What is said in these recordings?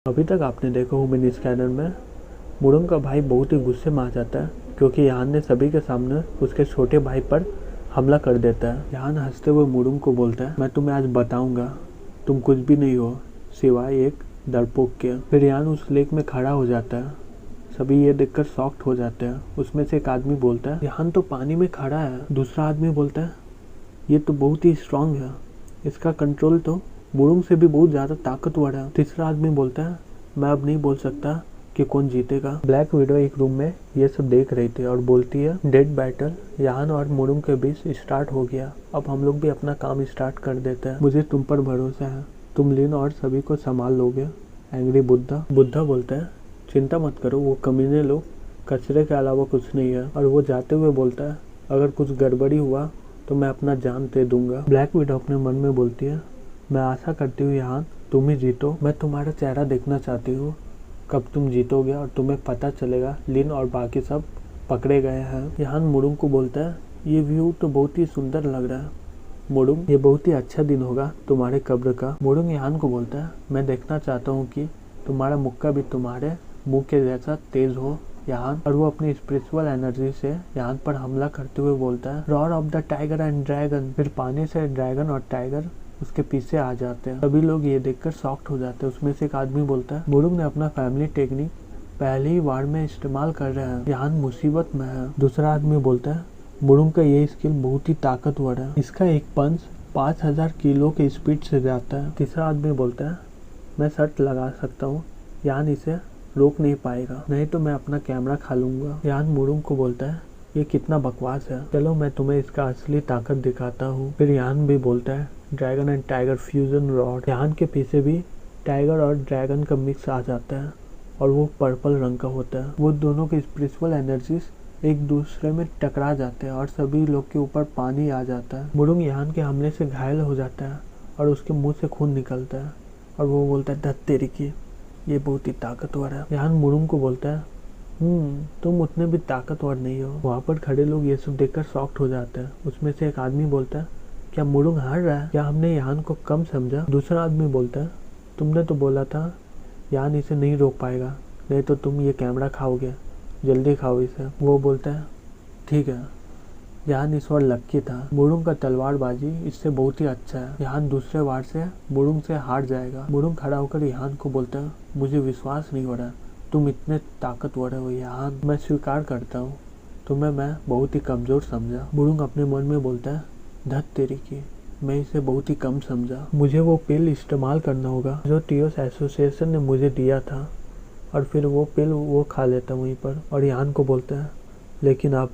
अभी तक आपने देखा हो मिनी स्कैनर में मुरुंग का भाई बहुत ही गुस्से में आ जाता है क्योंकि यान ने सभी के सामने उसके छोटे भाई पर हमला कर देता है। यान हंसते हुए मुरुंग को बोलता है, मैं तुम्हें आज बताऊंगा तुम कुछ भी नहीं हो सिवाय एक डरपोक के। फिर यान उस लेक में खड़ा हो जाता है। सभी ये देखकर शॉक्ड हो जाते हैं। उसमें से एक आदमी बोलता है, यान तो पानी में खड़ा है। दूसरा आदमी बोलता है, ये तो बहुत ही स्ट्रांग है, इसका कंट्रोल तो मुरुंग से भी बहुत ज्यादा ताकतवर है। तीसरा आदमी बोलता है, मैं अब नहीं बोल सकता कि कौन जीतेगा। ब्लैक विडो एक रूम में ये सब देख रही थी और बोलती है, डेड बैटल यान और मुरुंग के बीच स्टार्ट हो गया। अब हम लोग भी अपना काम स्टार्ट कर देते हैं। मुझे तुम पर भरोसा है, तुम लिन और सभी को संभाल लोगे। एंग्री बुद्धा बोलता है, चिंता मत करो, वो कमीने लोग कचरे के अलावा कुछ नहीं है। और वो जाते हुए बोलता है, अगर कुछ गड़बड़ी हुआ तो मैं अपना जान दे दूंगा। ब्लैक विडो अपने मन में बोलती है, मैं आशा करती हूँ यहाँ तुम ही जीतो। मैं तुम्हारा चेहरा देखना चाहती हूँ कब तुम जीतोगे और तुम्हें पता चलेगा लिन और बाकी सब पकड़े गए हैं। यहाँ मुरुंग को बोलता है, ये व्यू तो बहुत ही सुंदर लग रहा है मुरुंग, ये बहुत ही अच्छा दिन होगा तुम्हारे कब्र का। मुरुंग यहाँ को बोलता है, मैं देखना चाहता हूँ कि तुम्हारा मुक्का भी तुम्हारे मुंह के जैसा तेज हो यहाँ। और वो अपनी स्पिरिचुअल एनर्जी से यहाँ पर हमला करते हुए बोलता है, roar of the tiger and dragon. फिर पानी से ड्रैगन और टाइगर उसके पीछे आ जाते हैं। सभी लोग ये देखकर शॉक्ड हो जाते हैं। उसमें से एक आदमी बोलता है, मुरुंग ने अपना फैमिली टेक्निक पहले ही वार में इस्तेमाल कर रहे हैं, यहाँ मुसीबत में है। दूसरा आदमी बोलता है, मुरुंग का ये स्किल बहुत ही ताकतवर है, इसका एक पंच 5000 किलो के स्पीड से जाता है। तीसरा आदमी बोलता है, मैं शर्त लगा सकता हूँ यान इसे रोक नहीं पाएगा, नहीं तो मैं अपना कैमरा खा लूंगा। यान मुरुंग को बोलता है, ये कितना बकवास है, चलो मैं तुम्हें इसका असली ताकत दिखाता हूँ। फिर यान भी बोलता है, dragon and tiger fusion rod. यान के पीछे भी टाइगर और ड्रैगन का मिक्स आ जाता है और वो पर्पल रंग का होता है। वो दोनों की स्पिरिचुअल एनर्जीज एक दूसरे में टकरा जाते हैं और सभी लोग के ऊपर पानी आ जाता है। मुरुंग यान के हमले से घायल हो जाता है और उसके मुंह से खून निकलता है और वो बोलता है, धत तेरी की, ये बहुत ही ताकतवर है। यान मुरुंग को बोलता है, तुम उतने भी ताकतवर नहीं हो। वहाँ पर खड़े लोग ये सब देखकर शॉक्ड हो जाते हैं। उसमें से एक आदमी बोलता है, क्या मुरुंग हार रहा है? क्या हमने यान को कम समझा? दूसरा आदमी बोलता है, तुमने तो बोला था यान इसे नहीं रोक पाएगा, नहीं तो तुम ये कैमरा खाओगे, जल्दी खाओ इसे। वो बोलता है, ठीक है, यान इस बार लक्की था, मुरुंग का तलवारबाजी इससे बहुत ही अच्छा है, यान दूसरे वार से मुरुंग से हार जाएगा। मुरुंग खड़ा होकर यान को बोलता है, मुझे विश्वास नहीं हो रहा तुम इतने ताकतवर हो यान, मैं स्वीकार करता हूँ तुम्हें मैं बहुत ही कमजोर समझा। मुरुंग अपने मन में बोलता है, धत तेरी की, मैं इसे बहुत ही कम समझा, मुझे वो पिल इस्तेमाल करना होगा जो टीओस एसोसिएशन ने मुझे दिया था। और फिर वो पिल वो खा लेता वहीं पर और यान को बोलता है, लेकिन अब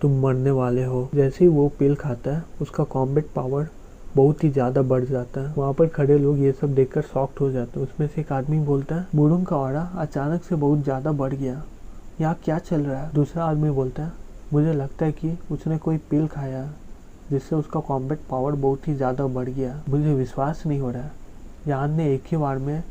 तुम मरने वाले हो। जैसे ही वो पिल खाता है उसका कॉम्बैट पावर बहुत ही ज्यादा बढ़ जाता है। वहाँ पर खड़े लोग ये सब देखकर शॉक्ड हो जाते हैं। उसमें से एक आदमी बोलता है, मुरुंग का ऑरा अचानक से बहुत ज्यादा बढ़ गया, यहाँ क्या चल रहा है? दूसरा आदमी बोलता है, मुझे लगता है कि उसने कोई पिल खाया जिससे उसका कॉम्बैट पावर बहुत ही ज्यादा बढ़ गया, मुझे विश्वास नहीं हो रहा है यान ने एक ही बार में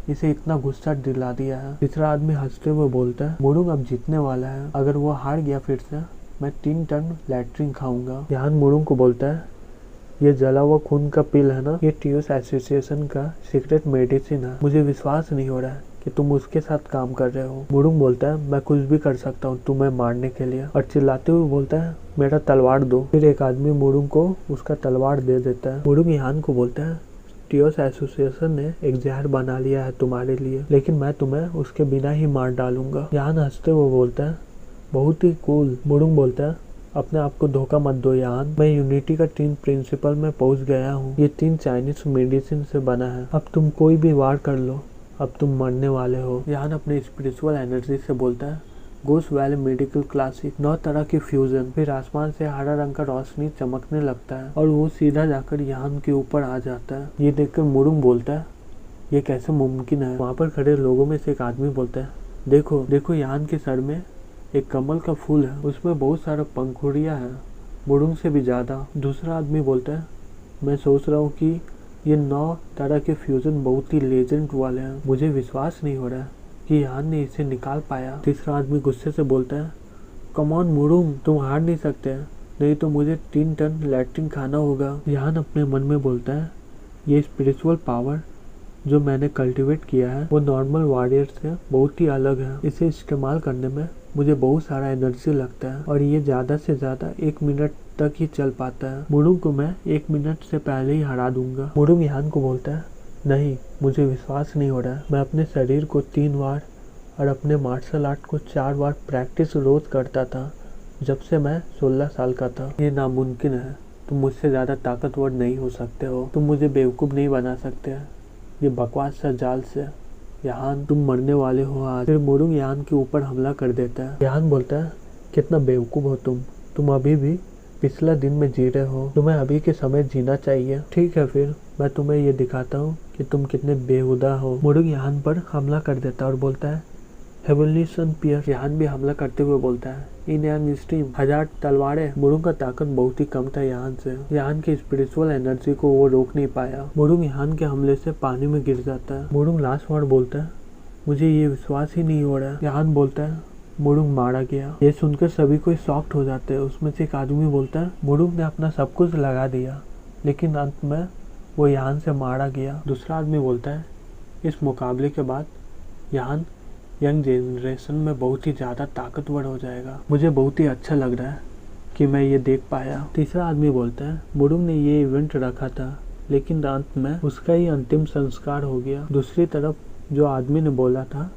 इसे इतना गुस्सा दिला दिया है। तीसरा आदमी हंसते हुए बोलता है, मुरुंग अब जीतने वाला है, अगर वो हार गया फिर से मैं 3 टन लैट्रिन खाऊंगा। यान मुरुंग को बोलता है, ये जला हुआ खून का पिल है ना, ये टीओस एसोसिएशन का सीक्रेट मेडिसिन है, मुझे विश्वास नहीं हो रहा है कि तुम उसके साथ काम कर रहे हो। मुरुंग बोलता है, मैं कुछ भी कर सकता हूँ तुम्हें मारने के लिए, और चिल्लाते हुए बोलता है, मेरा तलवार दो। फिर एक आदमी मुरुंग को उसका तलवार दे देता है। मुरुंग यान को बोलता है, टीओस एसोसिएशन ने एक जहर बना लिया है तुम्हारे लिए, लेकिन मैं तुम्हें उसके बिना ही मार डालूंगा। यान हंसते हुए बोलता है, बहुत ही कूल। मुरुंग बोलता है, अपने आप को धोखा मत दो यान, मैं यूनिटी का 3 प्रिंसिपल में पहुंच गया हूँ, ये 3 चाइनीज मेडिसिन से बना है, अब तुम कोई भी वार कर लो, अब तुम मरने वाले हो। यान अपने स्पिरिचुअल एनर्जी से बोलता है, गोस वैली मेडिकल क्लासिक, 9 तरह की फ्यूजन। फिर आसमान से हरा रंग का रोशनी चमकने लगता है और वो सीधा जाकर यान के ऊपर आ जाता है। ये देखकर मुरुंग बोलता है, ये कैसे मुमकिन है? वहाँ पर खड़े लोगों में से एक आदमी बोलता है, देखो देखो, यान के सर में एक कमल का फूल है, उसमें बहुत सारा पंखुड़ियाँ हैं, मुरुंग से भी ज्यादा। दूसरा आदमी बोलता है, मैं सोच रहा हूँ कि ये 9 तरह के फ्यूजन बहुत ही लेजेंड वाले हैं, मुझे विश्वास नहीं हो रहा है कि यान ने इसे निकाल पाया। तीसरा आदमी गुस्से से बोलता है, कम ऑन मुरुंग, तुम हार नहीं सकते, नहीं तो मुझे 3 टन लैट्रिन खाना होगा। यान अपने मन में बोलता है, ये स्पिरिचुअल पावर जो मैंने कल्टीवेट किया है वो नॉर्मल वॉरियर से बहुत ही अलग है। इसे इस्तेमाल करने में मुझे बहुत सारा एनर्जी लगता है और ये ज़्यादा से ज़्यादा 1 मिनट तक ही चल पाता है। मुरुंग को मैं 1 मिनट से पहले ही हरा दूंगा। मुरुंग यान को बोलता है, नहीं, मुझे विश्वास नहीं हो रहा है। मैं अपने शरीर को 3 बार और अपने मार्शल आर्ट को 4 बार प्रैक्टिस रोज करता था जब से मैं 16 साल का था। ये नामुमकिन है। तुम मुझसे ज़्यादा ताकतवर नहीं हो सकते हो। तुम मुझे बेवकूफ़ नहीं बना सकते। ये बकवास सा जाल से यान, तुम मरने वाले हो आज। फिर मुरुंग यान के ऊपर हमला कर देता है। यान बोलता है, कितना बेवकूफ़ हो तुम अभी भी पिछला दिन में जी रहे हो। तुम्हें अभी के समय जीना चाहिए। ठीक है, फिर मैं तुम्हें ये दिखाता हूँ कि तुम कितने बेहुदा हो। मुरुंग यान पर हमला कर देता है और बोलता है, हेवनली सन पियर। यान भी हमला करते हुए बोलता है, इन यान स्ट्रीम 1000 तलवारें। मुरुंग का ताकत बहुत ही कम था यान से। यान की स्पिरिचुअल एनर्जी को वो रोक नहीं पाया। मुरुंग यान के हमले से पानी में गिर जाता है। मुरुंग लास्ट वर्ड बोलता है, मुझे ये विश्वास ही नहीं हो रहा है। यान बोलता है, मुरुंग मारा गया। ये सुनकर सभी कोई शॉक्ड हो जाते हैं। उसमें से एक आदमी बोलता है, मुरुंग ने अपना सब कुछ लगा दिया लेकिन अंत में वो यान से मारा गया। दूसरा आदमी बोलता है, इस मुकाबले के बाद यान यंग जनरेशन में बहुत ही ज़्यादा ताकतवर हो जाएगा। मुझे बहुत ही अच्छा लग रहा है कि मैं ये देख पाया। तीसरा आदमी बोलता है, मुरुंग ने ये इवेंट रखा था लेकिन अंत में उसका ही अंतिम संस्कार हो गया। दूसरी तरफ जो आदमी ने बोला था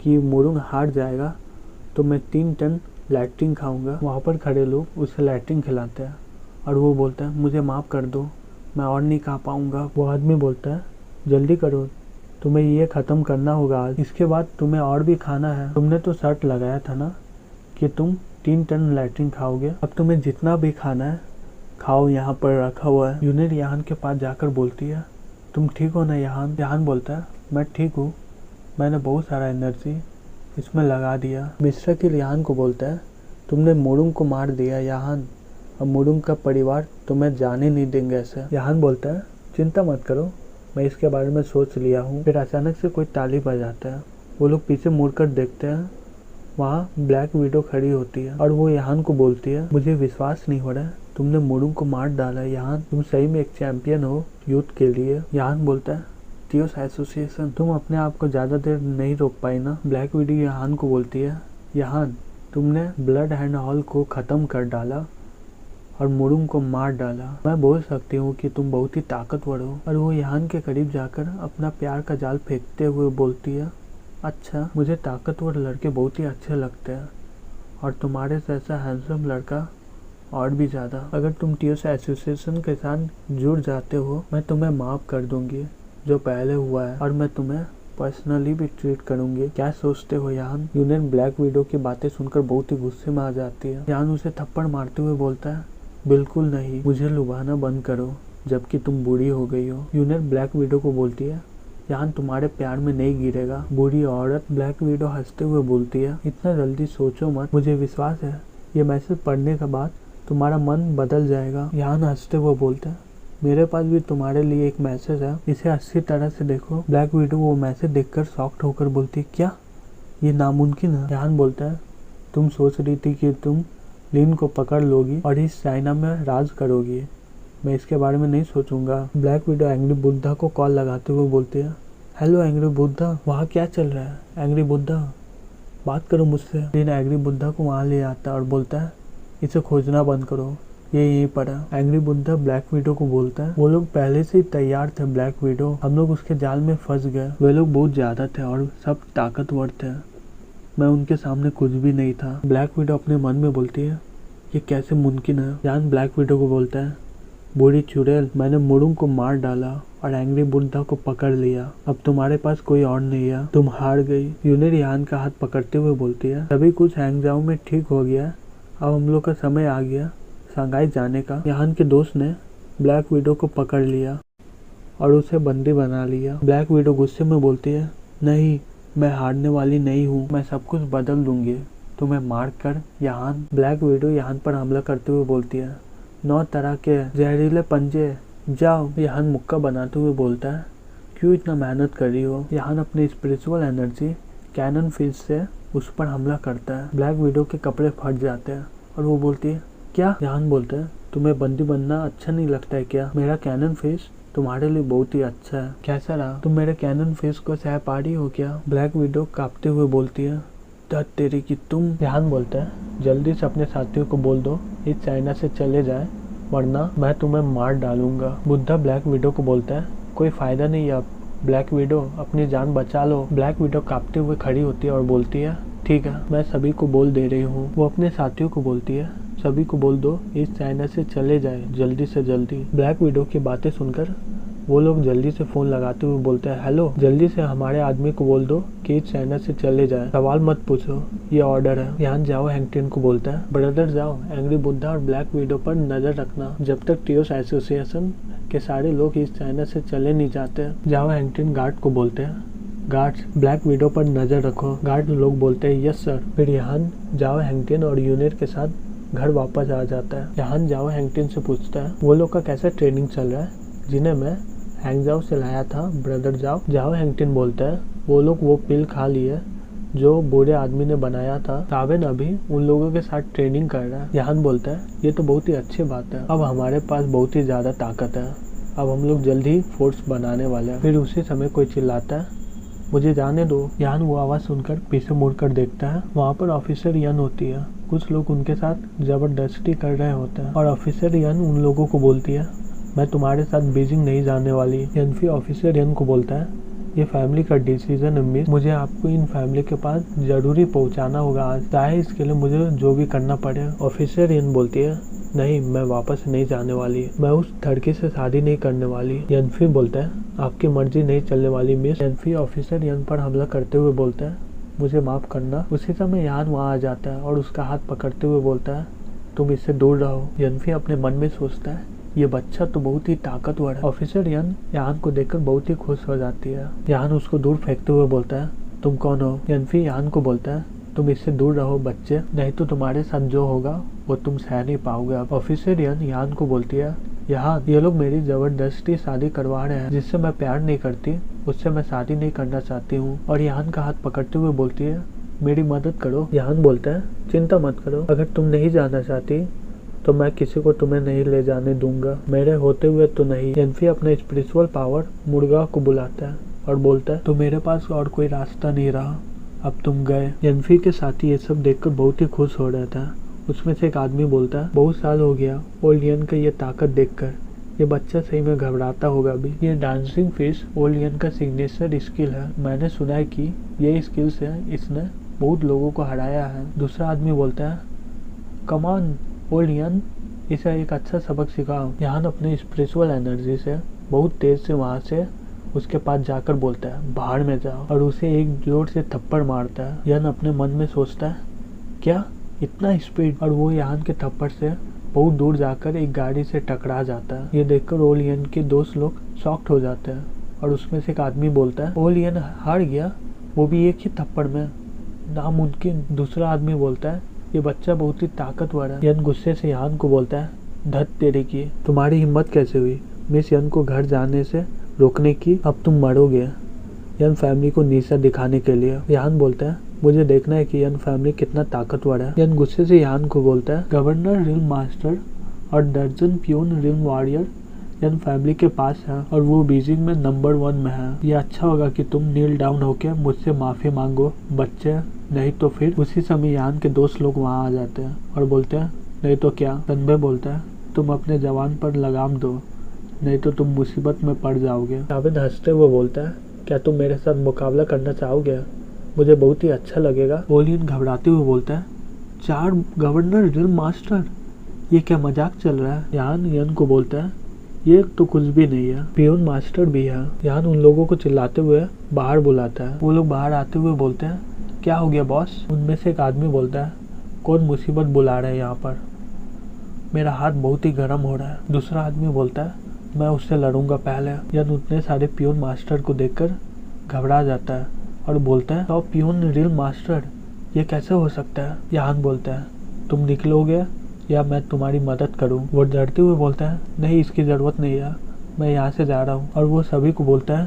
कि मुरुंग हार जाएगा तो मैं 3 टन लैट्रिन खाऊंगा, वहाँ पर खड़े लोग उसे लैट्रिन खिलाते हैं और वो बोलता है, मुझे माफ़ कर दो, मैं और नहीं खा पाऊंगा। वो आदमी बोलता है, जल्दी करो, तुम्हें ये ख़त्म करना होगा आज। इसके बाद तुम्हें और भी खाना है। तुमने तो शर्त लगाया था ना कि तुम 3 टन लैट्रिन खाओगे। अब तुम्हें जितना भी खाना है खाओ, यहाँ पर रखा हुआ है। यूनिट यान के पास जाकर बोलती है, तुम ठीक हो ना यान? यान बोलता है, मैं ठीक हूँ, मैंने बहुत सारा एनर्जी इसमें लगा दिया। मिस्टर किल यान को बोलता है, तुमने मुरुंग को मार दिया यान, अब मुरुंग का परिवार तुम्हें जाने नहीं देंगे ऐसे। यान बोलता है, चिंता मत करो, मैं इसके बारे में सोच लिया हूँ। फिर अचानक से कोई ताली बजाता है। वो लोग पीछे मुड़कर देखते हैं, वहाँ ब्लैक विडो खड़ी होती है और वो यान को बोलती है, मुझे विश्वास नहीं हो रहा है, तुमने मुरुंग को मार डाला यान, तुम सही में एक चैंपियन हो यूथ के लिए। यान बोलता है, थियोस एसोसिएशन, तुम अपने आप को ज़्यादा देर नहीं रोक पाई ना। ब्लैक विडो यान को बोलती है, यान तुमने ब्लड एंड हॉल को ख़त्म कर डाला और मुरुंग को मार डाला। मैं बोल सकती हूँ कि तुम बहुत ही ताकतवर हो। और वो यान के करीब जाकर अपना प्यार का जाल फेंकते हुए बोलती है, अच्छा, मुझे ताकतवर लड़के बहुत ही अच्छे लगते हैं और तुम्हारे जैसा हैंडसम लड़का और भी ज़्यादा। अगर तुम थियोस एसोसिएशन के साथ जुड़ जाते हो मैं तुम्हें माफ़ कर दूंगी जो पहले हुआ है और मैं तुम्हें पर्सनली भी ट्रीट करूंगी। क्या सोचते हो यान? यूनियन ब्लैक विडो की बातें सुनकर बहुत ही गुस्से में आ जाती है। यान उसे थप्पड़ मारते हुए बोलता है, बिल्कुल नहीं, मुझे लुभाना बंद करो जबकि तुम बूढ़ी हो गई हो। यूनियन ब्लैक विडो को बोलती है, यान तुम्हारे प्यार में नहीं गिरेगा बूढ़ी औरत। ब्लैक विडो हंसते हुए बोलती है, इतना जल्दी सोचो मत, मुझे विश्वास है ये मैसेज पढ़ने के बाद तुम्हारा मन बदल जाएगा। यान हंसते हुए बोलता है, मेरे पास भी तुम्हारे लिए एक मैसेज है, इसे अच्छी तरह से देखो। ब्लैक विडो वो मैसेज देखकर शॉक्ड होकर बोलती है, क्या ये नामुमकिन है? यान बोलता है, तुम सोच रही थी कि तुम लिन को पकड़ लोगी और इस चाइना में राज करोगी, मैं इसके बारे में नहीं सोचूंगा। ब्लैक विडो एंग्री बुद्धा को कॉल लगाते हुए बोलती है, हेलो एंग्री बुद्धा, वहाँ क्या चल रहा है? एंग्री बुद्धा, बात करो मुझसे। लिन एंग्री बुद्धा को वहाँ ले आता है और बोलता है, इसे खोजना बंद करो, ये यहीं पर है। एंग्री बुद्धा ब्लैक विडो को बोलता है, वो लोग पहले से ही तैयार थे ब्लैक विडो, हम लोग उसके जाल में फंस गए। वे लोग बहुत ज्यादा थे और सब ताकतवर थे, मैं उनके सामने कुछ भी नहीं था। ब्लैक विडो अपने मन में बोलती है, ये कैसे मुमकिन है? यान ब्लैक विडो को बोलता है, बूढ़ी चुड़ैल, मैंने मुरुंग को मार डाला और एंग्री बुद्धा को पकड़ लिया, अब तुम्हारे पास कोई और नहीं है, तुम हार गई। यूनिट यान का हाथ पकड़ते हुए बोलती है, सभी कुछ हैंगजाओ में ठीक हो गया, अब हम लोग का समय आ गया शंघाई जाने का। यान के दोस्त ने ब्लैक विडो को पकड़ लिया और उसे बंदी बना लिया। ब्लैक विडो गुस्से में बोलती है, नहीं, मैं हारने वाली नहीं हूँ, मैं सब कुछ बदल दूंगी तुम्हें मार कर। यान ब्लैक विडो यान पर हमला करते हुए बोलती है, 9 तरह के जहरीले पंजे, जाओ। यान मुक्का बनाते हुए बोलता है, क्यों इतना मेहनत कर रही हो? यान अपनी स्पिरिचुअल एनर्जी कैनन फिश से उस पर हमला करता है। ब्लैक विडो के कपड़े फट जाते हैं और वो बोलती है, क्या? यान बोलता है, तुम्हें बंदी बनना अच्छा नहीं लगता है क्या? मेरा कैनन फिश तुम्हारे लिए बहुत ही अच्छा है। कैसा रहा? तुम मेरे कैनन फिश को सह पा रही हो क्या? ब्लैक विडो कांपते हुए बोलती है। धत तेरी की तुम। ध्यान बोलता है, जल्दी से अपने साथियों को बोल दो इस चाइना से चले जाए, वरना मैं तुम्हें मार डालूंगा। बुद्धा ब्लैक विडो को बोलता है, कोई फायदा नहीं अब। ब्लैक विडो अपनी जान बचा लो। ब्लैक विडो कांपते हुए खड़ी होती है और बोलती है, ठीक है, मैं सभी को बोल दे रही हूँ। वो अपने साथियों को बोलती है, सभी को बोल दो इस चाइना से चले जाए जल्दी से जल्दी। ब्लैक विडो की बातें सुनकर वो लोग जल्दी से फोन लगाते हुए बोलते हैं, हेलो, जल्दी से हमारे आदमी को बोल दो कि इस चाइना से चले जाए। सवाल मत पूछो, ये ऑर्डर है। यहाँ जाओ हैंगटिन को बोलता है, ब्रदर जाओ एंग्री बुद्धा और ब्लैक विडो पर नजर रखना जब तक ट्रियोस एसोसिएशन के सारे लोग इस चाइना से चले नहीं जाते। जाओ हैंगटिन गार्ड को बोलते हैं, गार्ड्स ब्लैक विडो पर नजर रखो। गार्ड लोग बोलते हैं, यस सर। फिर यहाँ जाओ हैंगटिन और यूनिट के साथ घर वापस आ जाता है। यहाँ जाओ हैंगटिन से पूछता है, वो लोग का कैसा ट्रेनिंग चल रहा है जिन्हें मैं हैंगजाओ से लाया था? ब्रदर जाओ। जाओ हैंगटिन बोलता है, वो लोग वो पिल खा लिए जो बूढ़े आदमी ने बनाया था। तावेन अभी उन लोगों के साथ ट्रेनिंग कर रहा है। यहाँ बोलता है, ये तो बहुत ही अच्छी बात है, अब हमारे पास बहुत ही ज्यादा ताकत है, अब हम लोग जल्द ही फोर्स बनाने वाले हैं। फिर उसी समय कोई चिल्लाता है, मुझे जाने दो। यान वो आवाज सुनकर पीछे मुड़कर देखता है, वहाँ पर ऑफिसर यन होती है। कुछ लोग उनके साथ जबरदस्ती कर रहे होते हैं और ऑफिसर यन उन लोगों को बोलती है, मैं तुम्हारे साथ बीजिंग नहीं जाने वाली। यनफी ऑफिसर यन को बोलता है, ये फैमिली का डिसीजन है मिस, मुझे आपको इन फैमिली के पास जरूरी पहुंचाना होगा आज, चाहे इसके लिए मुझे जो भी करना पड़े। ऑफिसर यन बोलती है, नहीं, मैं वापस नहीं जाने वाली, मैं उस लड़की से शादी नहीं करने वाली। यनफी बोलता है, आपकी मर्जी नहीं चलने वाली मिस। यनफी ऑफिसर यन पर हमला करते हुए बोलता है, मुझे माफ करना। उसी समय यान वहाँ आ जाता है और उसका हाथ पकड़ते हुए बोलता है, तुम इससे दूर रहो। यनफी अपने मन में सोचता है, ये बच्चा तो बहुत ही ताकतवर है। ऑफिसर यान को देखकर बहुत ही खुश हो जाती है। यान उसको दूर फेंकते हुए बोलता है, तुम कौन हो? यनफी यान को बोलता है, तुम इससे दूर रहो बच्चे, नहीं तो तुम्हारे साथ जो होगा वो तुम सह नहीं पाओगे। ऑफिसर यान को बोलती है, यहाँ ये लोग मेरी जबरदस्ती शादी करवा रहे हैं, जिससे मैं प्यार नहीं करती उससे मैं शादी नहीं करना चाहती हूँ। और यान का हाथ पकड़ते हुए बोलती है, मेरी मदद करो। यान बोलता है, चिंता मत करो, अगर तुम नहीं जाना चाहती तो मैं किसी को तुम्हें नहीं ले जाने दूंगा, मेरे होते हुए तो नहीं। यनफी अपना स्पिरिचुअल पावर मुर्गा को बुलाता है और बोलता है, तो मेरे पास और कोई रास्ता नहीं रहा, अब तुम गए। यनफी के साथी ये सब देखकर बहुत ही खुश हो रहा था। उसमें से एक आदमी बोलता है, बहुत साल हो गया ओल्ड यन का ये ताकत देखकर, ये बच्चा सही में घबराता होगा अभी। ये डांसिंग फिश ओल्ड यन का सिग्नेचर स्किल है, मैंने सुना है कि ये स्किल से इसने बहुत लोगों को हराया है। दूसरा आदमी बोलता है, कमान ओल्ड यन, इसे एक अच्छा सबक सिखाओ। यहाँ अपने स्पिरिचुअल एनर्जी से बहुत तेज से वहाँ से उसके पास जाकर बोलता है, बाहर में जाओ, और उसे एक जोर से थप्पड़ मारता है। यन अपने मन में सोचता है, क्या इतना स्पीड? और वो यान के थप्पड़ से बहुत दूर जाकर एक गाड़ी से टकरा जाता है। ये देखकर ओल्ड यन के दोस्त लोग शॉक्ड हो जाते हैं और उसमें से एक आदमी बोलता है, ओल्ड यन हार गया, वो भी एक ही थप्पड़ में, नामुमकिन। दूसरा आदमी बोलता है, ये बच्चा बहुत ही ताकतवर है। यन गुस्से से यान को बोलता है, धत तेरे की, तुम्हारी हिम्मत कैसे हुई मिस यन को घर जाने से रोकने की? अब तुम मरोगे। यन फैमिली को नीचा दिखाने के लिए। यान बोलता है, मुझे देखना है कि यन फैमिली कितना ताकतवर है। यन गुस्से से यान को बोलता है, गवर्नर रिल मास्टर और दर्जन प्यून रिल वॉरियर यन फैमिली के पास है और वो बीजिंग में नंबर 1 में है। ये अच्छा होगा कि तुम नील डाउन होके मुझसे माफी मांगो बच्चे, नहीं तो फिर। उसी समय यान के दोस्त लोग वहाँ आ जाते हैं और बोलते हैं, नहीं तो क्या? तन्बे बोलता है, तुम अपने जवान पर लगाम दो, नहीं तो तुम मुसीबत में पड़ जाओगे। तावेन हंसते हुए बोलता है, क्या तुम मेरे साथ मुकाबला करना चाहोगे? मुझे बहुत ही अच्छा लगेगा। ओलियन घबराते हुए बोलता है, 4 गवर्नर रिल मास्टर, ये क्या मजाक चल रहा है? यान यन को बोलता है, ये तो कुछ भी नहीं है, पियोन मास्टर भी है। यान उन लोगों को चिल्लाते हुए बाहर बुलाता है। वो लोग बाहर आते हुए बोलते हैं, क्या हो गया बॉस? उनमें से एक आदमी बोलता है, कौन मुसीबत बुला रहा है यहाँ पर? मेरा हाथ बहुत ही गर्म हो रहा है। दूसरा आदमी बोलता है, मैं उससे लड़ूंगा पहले। यन उतने सारे पियोन मास्टर को देखकर घबरा जाता है और बोलता है, तो पियोन रिल मास्टर, ये कैसे हो सकता है? यान बोलता है, तुम निकलोगे या मैं तुम्हारी मदद करूं? वो डरते हुए बोलता है, नहीं, इसकी ज़रूरत नहीं है, मैं यहाँ से जा रहा हूँ। और वो सभी को बोलता है,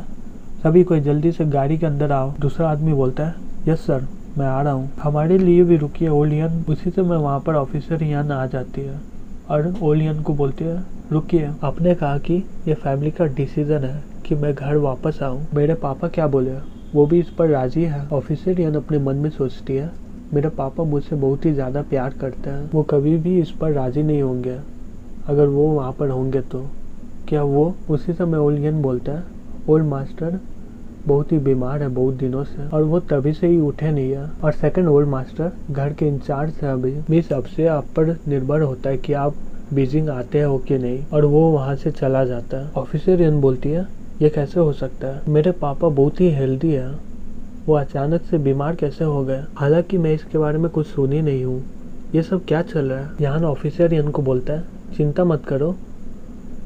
सभी कोई जल्दी से गाड़ी के अंदर आओ। दूसरा आदमी बोलता है, यस सर, मैं आ रहा हूँ, हमारे लिए भी रुकिए ओलियन। उसी से मैं वहाँ पर ऑफिसर यान आ जाती है और ओलियन को बोलती है, रुकिए, आपने कहा कि ये फैमिली का डिसीजन है कि मैं घर वापस आऊँ। मेरे पापा क्या बोले, वो भी इस पर राजी है। ऑफिसर यान अपने मन में सोचती है, मेरे पापा मुझसे बहुत ही ज़्यादा प्यार करते हैं, वो कभी भी इस पर राजी नहीं होंगे। अगर वो वहाँ पर होंगे तो क्या वो। उसी समय ओलियन बोलता है, ओल्ड मास्टर बहुत ही बीमार है बहुत दिनों से और वो तभी से ही उठे नहीं है। और सेकंड ओल्ड मास्टर घर के इंचार्ज है अभी, भी सबसे आप पर निर्भर होता है कि आप बीजिंग आते हो कि नहीं, और वो वहाँ से चला जाता है। ऑफिसर यन बोलती है, ये कैसे हो सकता है, मेरे पापा बहुत ही हेल्दी है, वो अचानक से बीमार कैसे हो गए। हालांकि मैं इसके बारे में कुछ सुनी नहीं हूँ, ये सब क्या चल रहा है। यहाँ ऑफिसर यन को बोलता है, चिंता मत करो,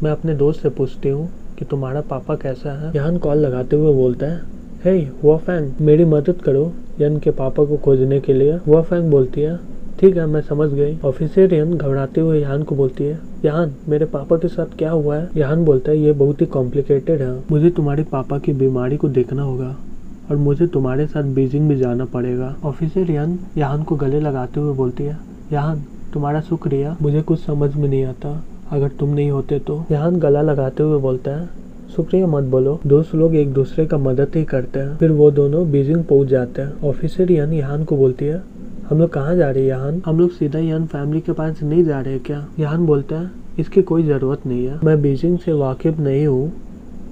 मैं अपने दोस्त से पूछती हूँ कि तुम्हारा पापा कैसा है। यन कॉल लगाते हुए बोलता है, हे हुआ फैंग, मेरी मदद करो यन के पापा को खोजने के लिए। हुआ फैंग बोलती है, ठीक है मैं समझ गई। ऑफिसर यन घबराते हुए यान को बोलती है, यान मेरे पापा के साथ क्या हुआ है। यान बोलता है, ये बहुत ही कॉम्प्लिकेटेड है, मुझे तुम्हारे पापा की बीमारी को देखना होगा और मुझे तुम्हारे साथ बीजिंग भी जाना पड़ेगा। ऑफिसर यान को गले लगाते हुए बोलती है, यान तुम्हारा शुक्रिया, मुझे कुछ समझ में नहीं आता, अगर तुम नहीं होते तो। यान गला लगाते हुए बोलता है, शुक्रिया मत बोलो, दोस्त लोग एक दूसरे का मदद ही करते हैं। फिर वो दोनों बीजिंग पहुंच जाते हैं। ऑफिसर यान को बोलती है, हम लोग कहाँ जा रहे हैं यान, हम लोग सीधा यान फैमिली के पास नहीं जा रहे क्या। यान बोलता है, इसकी कोई ज़रूरत नहीं है, मैं बीजिंग से वाकिफ नहीं हूँ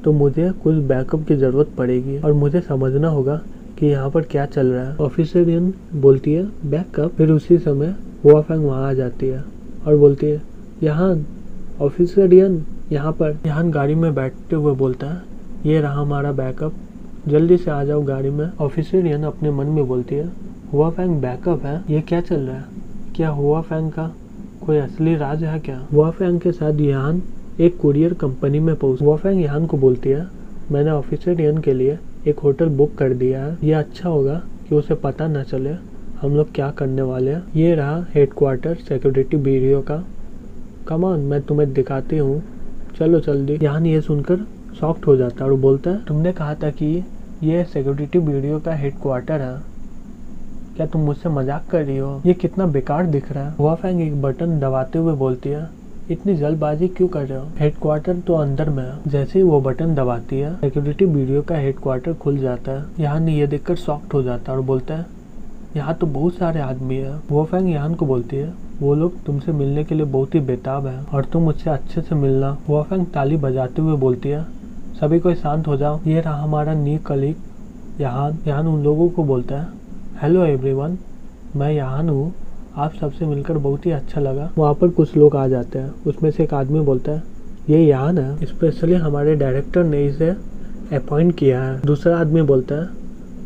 तो मुझे कुछ बैकअप की ज़रूरत पड़ेगी और मुझे समझना होगा कि यहाँ पर क्या चल रहा है। ऑफिसर यान बोलती है, बैकअप। फिर उसी समय हुआ फैंग वहाँ आ जाती है और बोलती है, यान ऑफिसर यान यहाँ पर। यान गाड़ी में बैठते हुए बोलता है, ये रहा हमारा बैकअप, जल्दी से आ जाओ गाड़ी में। ऑफिसर यान अपने मन में बोलती है, हुआ फैंग बैकअप है, ये क्या चल रहा है, क्या हुआ फैंग का कोई असली राज है क्या। हुआ फैंग के साथ यान एक कुरियर कंपनी में पहुंच। हुआ फैंग यान को बोलती है, मैंने ऑफिसर यान के लिए एक होटल बुक कर दिया है, ये अच्छा होगा कि उसे पता न चले हम लोग क्या करने वाले हैं। ये रहा हेडक्वार्टर सिक्योरिटी ब्यूरो का, कम ऑन मैं तुम्हें दिखाती हूँ, चलो जल्दी। यान ये सुनकर शॉक्ड हो जाता है और बोलता है, तुमने कहा था कि ये सिक्योरिटी ब्यूरो का हेडक्वार्टर है, क्या तुम मुझसे मजाक कर रही हो, ये कितना बेकार दिख रहा है। हुआ फैंग एक बटन दबाते हुए बोलती है, इतनी जल्दबाजी क्यों कर रहे हो, हेडक्वार्टर तो अंदर में है। जैसे ही वो बटन दबाती है सिक्योरिटी ब्यूरो का हेडक्वार्टर खुल जाता है। यान ये देखकर शॉक्ड हो जाता है और बोलता है, यहाँ तो बहुत सारे आदमी है। हुआ फैंग यान को बोलती है, वो लोग तुमसे मिलने के लिए बहुत ही बेताब है और तुम मुझसे अच्छे से मिलना। हुआ फैंग ताली बजाते हुए बोलती है, सभी कोई शांत हो जाओ, ये रहा हमारा न्यू कलीग यान उन लोगों को बोलता है, हेलो एवरीवन, मैं यान हूँ, आप सबसे मिलकर बहुत ही अच्छा लगा। वहाँ पर कुछ लोग आ जाते हैं, उसमें से एक आदमी बोलता है, ये यान है, स्पेशली हमारे डायरेक्टर ने इसे अपॉइंट किया है। दूसरा आदमी बोलता है,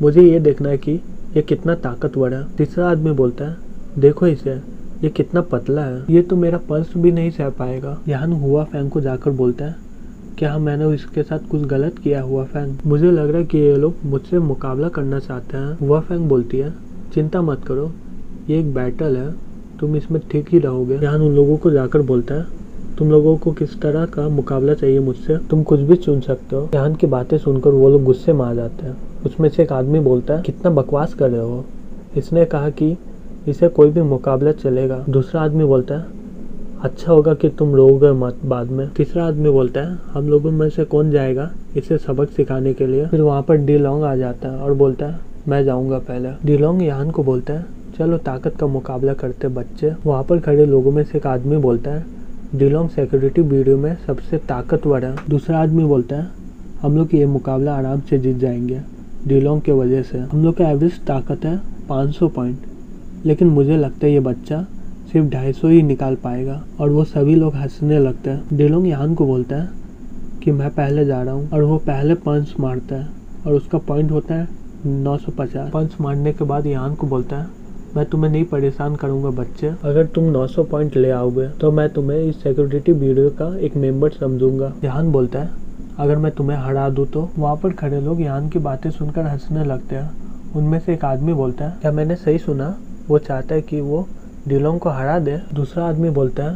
मुझे ये देखना है कि ये कितना ताकतवर है। तीसरा आदमी बोलता है, देखो इसे, ये कितना पतला है, ये तो मेरा पल्स भी नहीं सह पाएगा। यान हुआ फैंग को जाकर बोलता है, क्या मैंने इसके साथ कुछ गलत किया। हुआ फैंग, मुझे लग रहा है कि ये लोग मुझसे मुकाबला करना चाहते हैं। हुआ फैंग बोलती है, चिंता मत करो, ये एक बैटल है, तुम इसमें ठीक ही रहोगे। यान उन लोगों को जाकर बोलता है, तुम लोगों को किस तरह का मुकाबला चाहिए मुझसे, तुम कुछ भी चुन सकते हो। यान की बातें सुनकर वो लोग गुस्से में आ जाते हैं। उसमें से एक आदमी बोलता है, कितना बकवास कर रहे हो, इसने कहा कि इसे कोई भी मुकाबला चलेगा। दूसरा आदमी बोलता है, अच्छा होगा कि तुम लोगे मत बाद में। तीसरा आदमी बोलता है, हम लोगों में से कौन जाएगा इसे सबक सिखाने के लिए। फिर वहाँ पर डी लॉन्ग आ जाता है और बोलता है, मैं जाऊँगा पहले। डी लॉन्ग यान को बोलता है, चलो ताकत का मुकाबला करते बच्चे। वहाँ पर खड़े लोगों में से एक आदमी बोलता है, डी लॉन्ग सिक्योरिटी ब्यूरो में सबसे ताकतवर है। दूसरा आदमी बोलता है, हम लोग ये मुकाबला आराम से जीत जाएंगे डी लॉन्ग के वजह से, हम लोग का एवरेज ताकत है 500 पॉइंट, लेकिन मुझे लगता है ये बच्चा सिर्फ 250 ही निकाल पाएगा। और वो सभी लोग हंसने लगते हैं। डी लॉन्ग यान को बोलता है कि मैं पहले जा रहा हूँ और वो पहले पंच मारता है और उसका पॉइंट होता है 950। पंच मारने के बाद यान को बोलता है, मैं तुम्हें नहीं परेशान करूंगा बच्चे, अगर तुम 900 पॉइंट ले आओगे तो मैं तुम्हें इस सिक्योरिटी ब्यूरो का एक मेंबर समझूंगा। यान बोलता है, अगर मैं तुम्हें हरा दूं तो। वहाँ पर खड़े लोग यान की बातें सुनकर हंसने लगते हैं। उनमें से एक आदमी बोलता है, क्या मैंने सही सुना, वो चाहता है कि वो डी लॉन्ग को हरा दे। दूसरा आदमी बोलता है,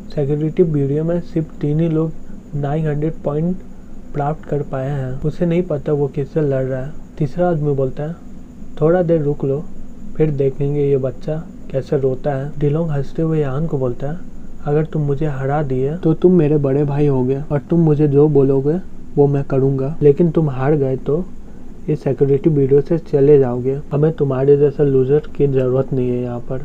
सिक्योरिटी ब्यूरो में सिर्फ 3 ही लोग 900 पॉइंट प्राप्त कर पाए हैं, उसे नहीं पता वो किससे लड़ रहा है। तीसरा आदमी बोलता है, थोड़ा देर रुक लो, फिर देखेंगे ये बच्चा कैसे रोता है। डी लॉन्ग हंसते हुए यान को बोलता है, अगर तुम मुझे हरा दिए तो तुम मेरे बड़े भाई होगे और तुम मुझे जो बोलोगे वो मैं करूँगा। लेकिन तुम हार गए तो इस सिक्योरिटी वीडियो से चले जाओगे। हमें तुम्हारे जैसा लूजर की ज़रूरत नहीं है यहाँ पर।